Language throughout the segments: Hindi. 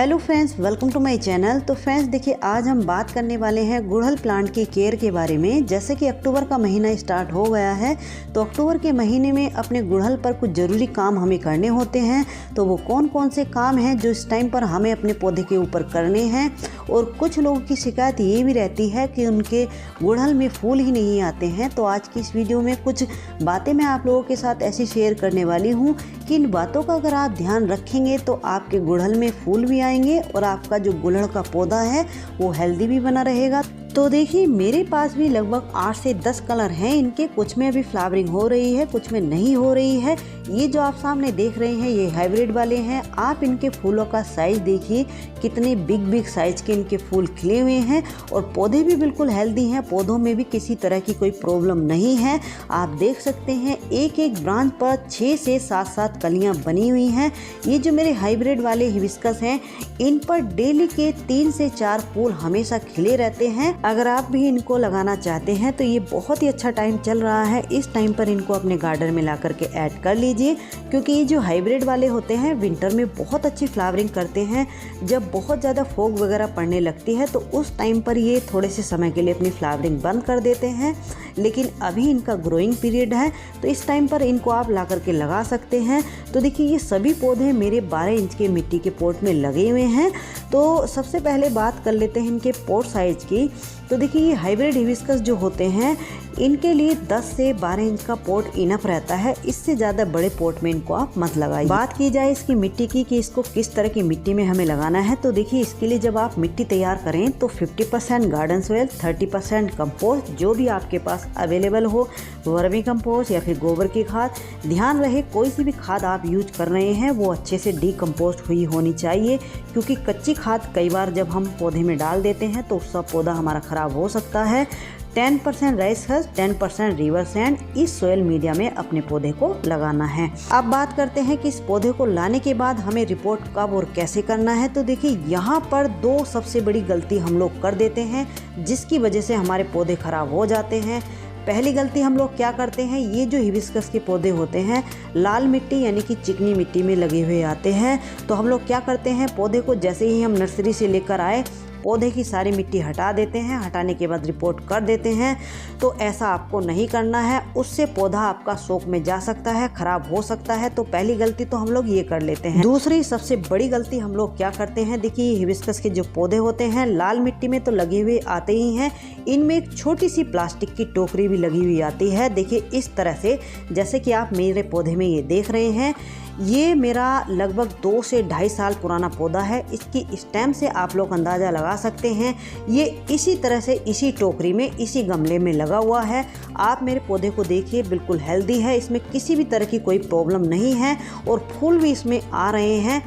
Hello friends, welcome to my channel. तो फ्रेंड्स देखिए, आज हम बात करने वाले हैं गुड़हल प्लांट की केयर के बारे में। जैसे कि अक्टूबर का महीना स्टार्ट हो गया है, तो अक्टूबर के महीने में अपने गुड़हल पर कुछ ज़रूरी काम हमें करने होते हैं। तो वो कौन कौन से काम हैं जो इस टाइम पर हमें अपने पौधे के ऊपर करने हैं। और कुछ लोगों की शिकायत ये भी रहती है कि उनके गुड़हल में फूल ही नहीं आते हैं। तो आज की इस वीडियो में कुछ बातें मैं आप लोगों के साथ ऐसी शेयर करने वाली हूँ कि इन बातों का अगर आप ध्यान रखेंगे तो आपके गुड़हल में फूल भी आएंगे और आपका जो गुड़हल का पौधा है वो हेल्दी भी बना रहेगा। तो देखिए, मेरे पास भी लगभग 8 से 10 कलर हैं इनके। कुछ में अभी फ्लावरिंग हो रही है, कुछ में नहीं हो रही है। ये जो आप सामने देख रहे हैं ये हाइब्रिड वाले हैं। आप इनके फूलों का साइज देखिए, कितने बिग साइज के इनके फूल खिले हुए हैं और पौधे भी बिल्कुल हेल्दी हैं। पौधों में भी किसी तरह की कोई प्रॉब्लम नहीं है। आप देख सकते हैं एक एक ब्रांच पर 6 से 7 कलियां बनी हुई हैं। ये जो मेरे हाइब्रिड वाले हिबिस्कस हैं, इन पर डेली के 3 से 4 फूल हमेशा खिले रहते हैं। अगर आप भी इनको लगाना चाहते हैं तो ये बहुत ही अच्छा टाइम चल रहा है। इस टाइम पर इनको अपने गार्डन में ला करके ऐड कर लीजिए, क्योंकि ये जो हाइब्रिड वाले होते हैं विंटर में बहुत अच्छी फ्लावरिंग करते हैं। जब बहुत ज़्यादा फॉग वगैरह पड़ने लगती है तो उस टाइम पर ये थोड़े से समय के लिए अपनी फ्लावरिंग बंद कर देते हैं। लेकिन अभी इनका ग्रोइंग पीरियड है, तो इस टाइम पर इनको आप ला करके लगा सकते हैं। तो देखिए, ये सभी पौधे मेरे 12 इंच के मिट्टी के पॉट में लगे हुए हैं। तो सबसे पहले बात कर लेते हैं इनके पॉट साइज की। तो देखिए, ये हाइब्रिड हिबिस्कस जो होते हैं इनके लिए 10 से 12 इंच का पॉट इनफ रहता है। इससे ज़्यादा बड़े पॉट में इनको आप मत लगाइए। बात की जाए इसकी मिट्टी की कि इसको किस तरह की मिट्टी में हमें लगाना है, तो देखिए, इसके लिए जब आप मिट्टी तैयार करें तो 50% गार्डन सॉइल, 30% कंपोस्ट, जो भी आपके पास अवेलेबल हो, वर्मी कंपोस्ट या फिर गोबर की खाद। ध्यान रहे कोई सी भी खाद आप यूज कर रहे हैं वो अच्छे से डीकम्पोस्ट हुई होनी चाहिए, क्योंकि कच्ची खाद कई बार जब हम पौधे में डाल देते हैं तो उसका पौधा हमारा ख़राब हो सकता है। 10% राइस हस्क, 10% रिवर सैंड, इस सोयल मीडिया में अपने पौधे को लगाना है। अब बात करते हैं कि इस पौधे को लाने के बाद हमें रिपोर्ट कब और कैसे करना है। तो देखिए, यहाँ पर 2 सबसे बड़ी गलती हम लोग कर देते हैं जिसकी वजह से हमारे पौधे खराब हो जाते हैं। पहली गलती हम लोग क्या करते हैं, ये जो हिबिस्कस के पौधे होते हैं लाल मिट्टी यानी कि चिकनी मिट्टी में लगे हुए आते हैं। तो हम लोग क्या करते हैं, पौधे को जैसे ही हम नर्सरी से लेकर आए पौधे की सारी मिट्टी हटा देते हैं। हटाने के बाद रिपोर्ट कर देते हैं। तो ऐसा आपको नहीं करना है, उससे पौधा आपका शौक में जा सकता है, खराब हो सकता है। तो पहली गलती तो हम लोग ये कर लेते हैं। दूसरी सबसे बड़ी गलती हम लोग क्या करते हैं, देखिए, हिबिस्कस के जो पौधे होते हैं लाल मिट्टी में तो लगे हुए आते ही हैं, इनमें एक छोटी सी प्लास्टिक की टोकरी भी लगी हुई आती है। देखिए, इस तरह से, जैसे कि आप मेरे पौधे में ये देख रहे हैं, ये मेरा लगभग 2 से 2.5 साल पुराना पौधा है। इसकी स्टेम से आप लोग अंदाज़ा लगा सकते हैं ये इसी तरह से इसी टोकरी में इसी गमले में लगा हुआ है। आप मेरे पौधे को देखिए, बिल्कुल हेल्दी है, इसमें किसी भी तरह की कोई प्रॉब्लम नहीं है और फूल भी इसमें आ रहे हैं।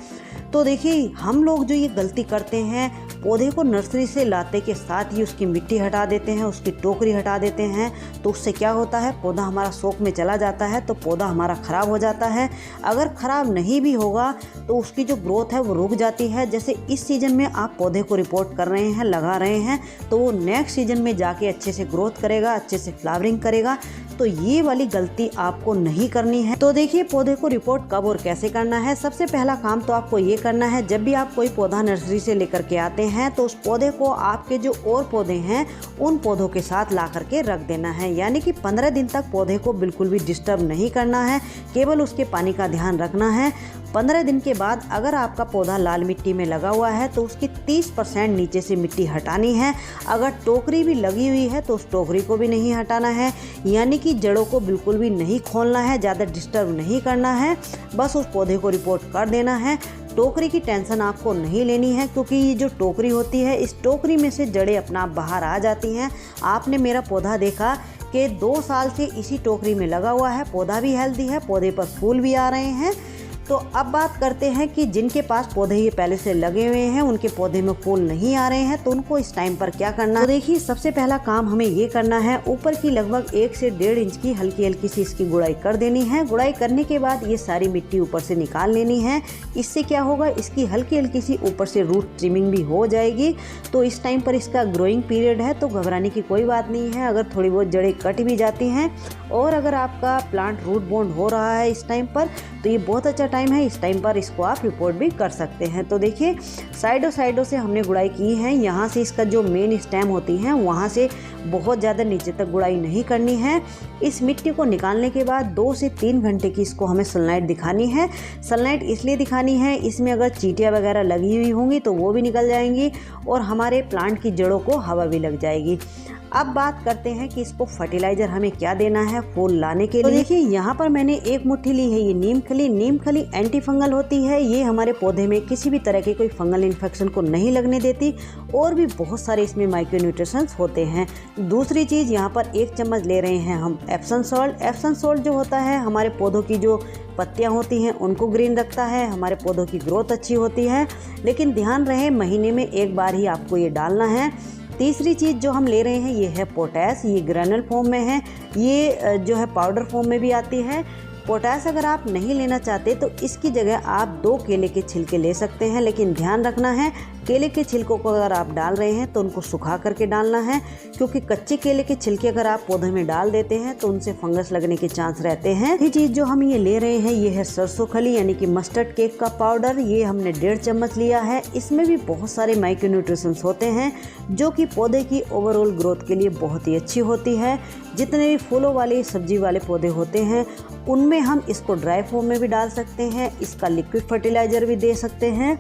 तो देखिए, हम लोग जो ये गलती करते हैं, पौधे को नर्सरी से लाते के साथ ही उसकी मिट्टी हटा देते हैं, उसकी टोकरी हटा देते हैं। तो उससे क्या होता है, पौधा हमारा शौक में चला जाता है, तो पौधा हमारा ख़राब हो जाता है। अगर ख़राब नहीं भी होगा तो उसकी जो ग्रोथ है वो रुक जाती है। जैसे इस सीज़न में आप पौधे को रिपोर्ट कर रहे हैं, लगा रहे हैं, तो वो नेक्स्ट सीज़न में जाके अच्छे से ग्रोथ करेगा, अच्छे से फ्लावरिंग करेगा। तो ये वाली गलती आपको नहीं करनी है। तो देखिए, पौधे को रिपोर्ट कब और कैसे करना है। सबसे पहला काम तो आपको ये करना है, जब भी आप कोई पौधा नर्सरी से लेकर के आते हैं तो उस पौधे को आपके जो और पौधे हैं उन पौधों के साथ ला करके रख देना है। यानी कि 15 दिन तक पौधे को बिल्कुल भी डिस्टर्ब नहीं करना है, केवल उसके पानी का ध्यान रखना है। 15 दिन के बाद अगर आपका पौधा लाल मिट्टी में लगा हुआ है तो उसकी 30% नीचे से मिट्टी हटानी है। अगर टोकरी भी लगी हुई है तो उस टोकरी को भी नहीं हटाना है, यानी कि जड़ों को बिल्कुल भी नहीं खोलना है, ज़्यादा डिस्टर्ब नहीं करना है। बस उस पौधे को रिपोर्ट कर देना है। टोकरी की टेंशन आपको नहीं लेनी है, क्योंकि ये जो टोकरी होती है इस टोकरी में से जड़ें अपना आप बाहर आ जाती हैं। आपने मेरा पौधा देखा कि 2 साल से इसी टोकरी में लगा हुआ है, पौधा भी हेल्दी है, पौधे पर फूल भी आ रहे हैं। तो अब बात करते हैं कि जिनके पास पौधे ये पहले से लगे हुए हैं, उनके पौधे में फूल नहीं आ रहे हैं, तो उनको इस टाइम पर क्या करना है। तो देखिए, सबसे पहला काम हमें ये करना है, ऊपर की लगभग 1 से 1.5 इंच की हल्की हल्की सी इसकी गुड़ाई कर देनी है। गुड़ाई करने के बाद ये सारी मिट्टी ऊपर से निकाल लेनी है। इससे क्या होगा, इसकी हल्की हल्की सी ऊपर से रूट ट्रिमिंग भी हो जाएगी। तो इस टाइम पर इसका ग्रोइंग पीरियड है, तो घबराने की कोई बात नहीं है। अगर थोड़ी बहुत जड़ें कट भी जाती हैं और अगर आपका प्लांट रूट बाउंड हो रहा है इस टाइम पर, तो ये बहुत अच्छा टाइम है, इस टाइम पर इसको आप रिपोर्ट भी कर सकते हैं। तो देखिए साइडों से हमने गुड़ाई की है। यहाँ से इसका जो मेन स्टेम होती है वहाँ से बहुत ज़्यादा नीचे तक गुड़ाई नहीं करनी है। इस मिट्टी को निकालने के बाद 2 से 3 घंटे की इसको हमें सनलाइट दिखानी है। सनलाइट इसलिए दिखानी है, इसमें अगर चींटियाँ वगैरह लगी हुई होंगी तो वो भी निकल जाएंगी और हमारे प्लांट की जड़ों को हवा भी लग जाएगी। अब बात करते हैं कि इसको फर्टिलाइज़र हमें क्या देना है फूल लाने के लिए। तो देखिए यहाँ पर मैंने एक मुट्ठी ली है ये नीम खली। नीम खली एंटी फंगल होती है, ये हमारे पौधे में किसी भी तरह के कोई फंगल इन्फेक्शन को नहीं लगने देती और भी बहुत सारे इसमें माइक्रो न्यूट्रिशंस होते हैं। दूसरी चीज़ यहाँ पर 1 चम्मच ले रहे हैं हम एप्सम सॉल्ट। एप्सम सॉल्ट जो होता है हमारे पौधों की जो पत्तियाँ होती हैं उनको ग्रीन रखता है, हमारे पौधों की ग्रोथ अच्छी होती है, लेकिन ध्यान रहे महीने में 1 बार ही आपको ये डालना है। तीसरी चीज़ जो हम ले रहे हैं ये है पोटैश। ये ग्रैनुल फॉर्म में है, ये जो है पाउडर फॉर्म में भी आती है। पोटैश अगर आप नहीं लेना चाहते तो इसकी जगह आप 2 केले के छिलके ले सकते हैं, लेकिन ध्यान रखना है केले के छिलकों को अगर आप डाल रहे हैं तो उनको सुखा करके डालना है, क्योंकि कच्चे केले के छिलके अगर आप पौधे में डाल देते हैं तो उनसे फंगस लगने के चांस रहते हैं। ये चीज़ जो हम ये ले रहे हैं ये है सरसों खली यानी कि मस्टर्ड केक का पाउडर। ये हमने 1.5 चम्मच लिया है। इसमें भी बहुत सारे माइक्रो न्यूट्रिशंस होते हैं जो कि पौधे की ओवरऑल ग्रोथ के लिए बहुत ही अच्छी होती है। जितने भी फूलों वाले सब्जी वाले पौधे होते हैं उनमें हम इसको ड्राई फॉर्म में भी डाल सकते हैं, इसका लिक्विड फर्टिलाइज़र भी दे सकते हैं।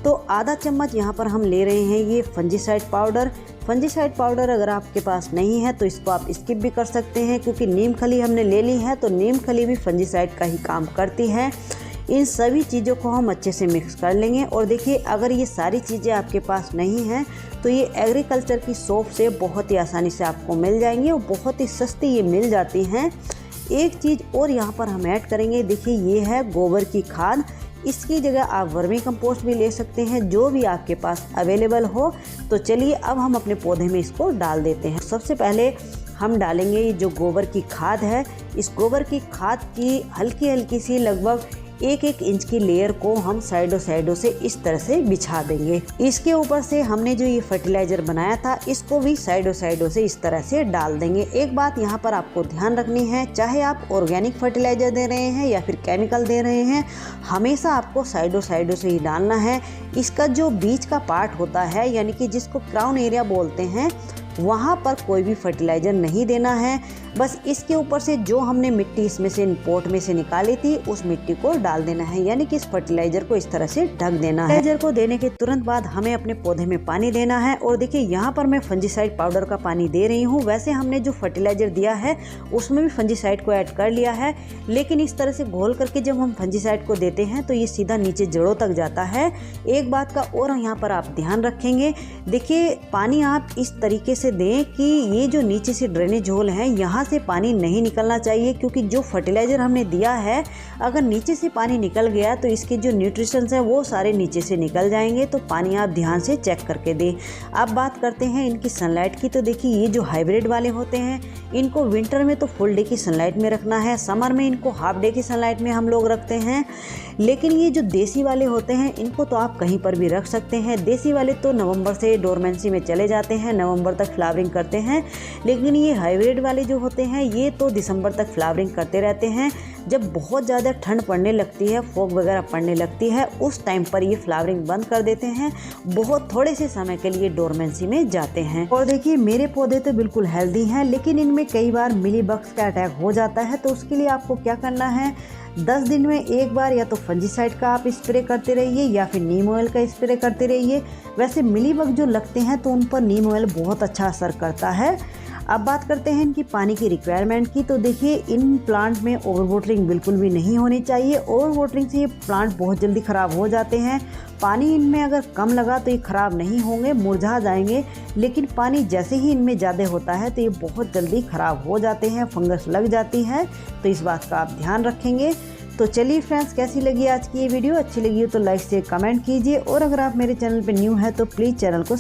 तो आधा चम्मच यहाँ पर हम ले रहे हैं ये फंजीसाइड पाउडर। फंजीसाइड पाउडर अगर आपके पास नहीं है तो इसको आप स्किप भी कर सकते हैं, क्योंकि नीम खली हमने ले ली है तो नीम खली भी फंजीसाइड का ही काम करती है। इन सभी चीज़ों को हम अच्छे से मिक्स कर लेंगे। और देखिए अगर ये सारी चीज़ें आपके पास नहीं हैं तो ये एग्रीकल्चर की शॉप से बहुत ही आसानी से आपको मिल जाएंगी और बहुत ही सस्ती ये मिल जाती हैं। एक चीज़ और यहाँ पर हम ऐड करेंगे, देखिए ये है गोबर की खाद। इसकी जगह आप वर्मी कंपोस्ट भी ले सकते हैं, जो भी आपके पास अवेलेबल हो। तो चलिए अब हम अपने पौधे में इसको डाल देते हैं। सबसे पहले हम डालेंगे ये जो गोबर की खाद है। इस गोबर की खाद की हल्की हल्की सी लगभग 1-1 इंच की लेयर को हम साइडों से इस तरह से बिछा देंगे। इसके ऊपर से हमने जो ये फर्टिलाइज़र बनाया था इसको भी साइडों से इस तरह से डाल देंगे। एक बात यहाँ पर आपको ध्यान रखनी है, चाहे आप ऑर्गेनिक फर्टिलाइज़र दे रहे हैं या फिर केमिकल दे रहे हैं, हमेशा आपको साइडों से ही डालना है। इसका जो बीच का पार्ट होता है यानी कि जिसको क्राउन एरिया बोलते हैं, वहाँ पर कोई भी फर्टिलाइज़र नहीं देना है। बस इसके ऊपर से जो हमने मिट्टी इसमें से पोट में से निकाली थी उस मिट्टी को डाल देना है, यानी कि इस फर्टिलाइज़र को इस तरह से ढक देना है। फर्टिलाइज़र को देने के तुरंत बाद हमें अपने पौधे में पानी देना है। और देखिए यहाँ पर मैं फंजीसाइड पाउडर का पानी दे रही हूँ। वैसे हमने जो फर्टिलाइज़र दिया है उसमें भी फंजीसाइड को ऐड कर लिया है, लेकिन इस तरह से घोल करके जब हम फंजीसाइड को देते हैं तो ये सीधा नीचे जड़ों तक जाता है। एक बात का और यहाँ पर आप ध्यान रखेंगे, देखिए पानी आप इस तरीके से दें कि ये जो नीचे से ड्रेनेज होल है यहाँ से पानी नहीं निकलना चाहिए, क्योंकि जो फर्टिलाइज़र हमने दिया है अगर नीचे से पानी निकल गया तो इसके जो न्यूट्रिशंस हैं वो सारे नीचे से निकल जाएंगे। तो पानी आप ध्यान से चेक करके दें। अब बात करते हैं इनकी सनलाइट की। तो देखिए ये जो हाइब्रिड वाले होते हैं इनको विंटर में तो फुल डे की सनलाइट में रखना है, समर में इनको हाफ डे की सनलाइट में हम लोग रखते हैं। लेकिन ये जो देसी वाले होते हैं इनको तो आप कहीं पर भी रख सकते हैं। देसी वाले तो नवंबर से डोरमेंसी में चले जाते हैं, नवंबर तक फ्लावरिंग करते हैं, लेकिन ये हाइब्रिड वाले जो होते हैं ये तो दिसंबर तक फ्लावरिंग करते रहते हैं। जब बहुत ज़्यादा ठंड पड़ने लगती है, फॉग वगैरह पड़ने लगती है, उस टाइम पर ये फ्लावरिंग बंद कर देते हैं, बहुत थोड़े से समय के लिए डोरमेंसी में जाते हैं। और देखिए मेरे पौधे तो बिल्कुल हेल्दी हैं, लेकिन इनमें कई बार मिलीबग्स का अटैक हो जाता है। तो उसके लिए आपको क्या करना है, 10 दिन में एक बार या तो फंजीसाइड का आप स्प्रे करते रहिए या फिर नीम ऑयल का स्प्रे करते रहिए। वैसे मिलीबग जो लगते हैं तो उन पर नीम ऑयल बहुत अच्छा असर करता है। अब बात करते हैं इनकी पानी की रिक्वायरमेंट की। तो देखिए इन प्लांट में ओवर वाटरिंग बिल्कुल भी नहीं होनी चाहिए। ओवर वाटरिंग से ये प्लांट बहुत जल्दी ख़राब हो जाते हैं। पानी इनमें अगर कम लगा तो ये ख़राब नहीं होंगे, मुरझा जाएंगे, लेकिन पानी जैसे ही इनमें ज़्यादा होता है तो ये बहुत जल्दी ख़राब हो जाते हैं, फंगस लग जाती है। तो इस बात का आप ध्यान रखेंगे। तो चलिए फ्रेंड्स, कैसी लगी आज की ये वीडियो? अच्छी लगी हो तो लाइक से कमेंट कीजिए, और अगर आप मेरे चैनल पर न्यू है तो प्लीज़ चैनल को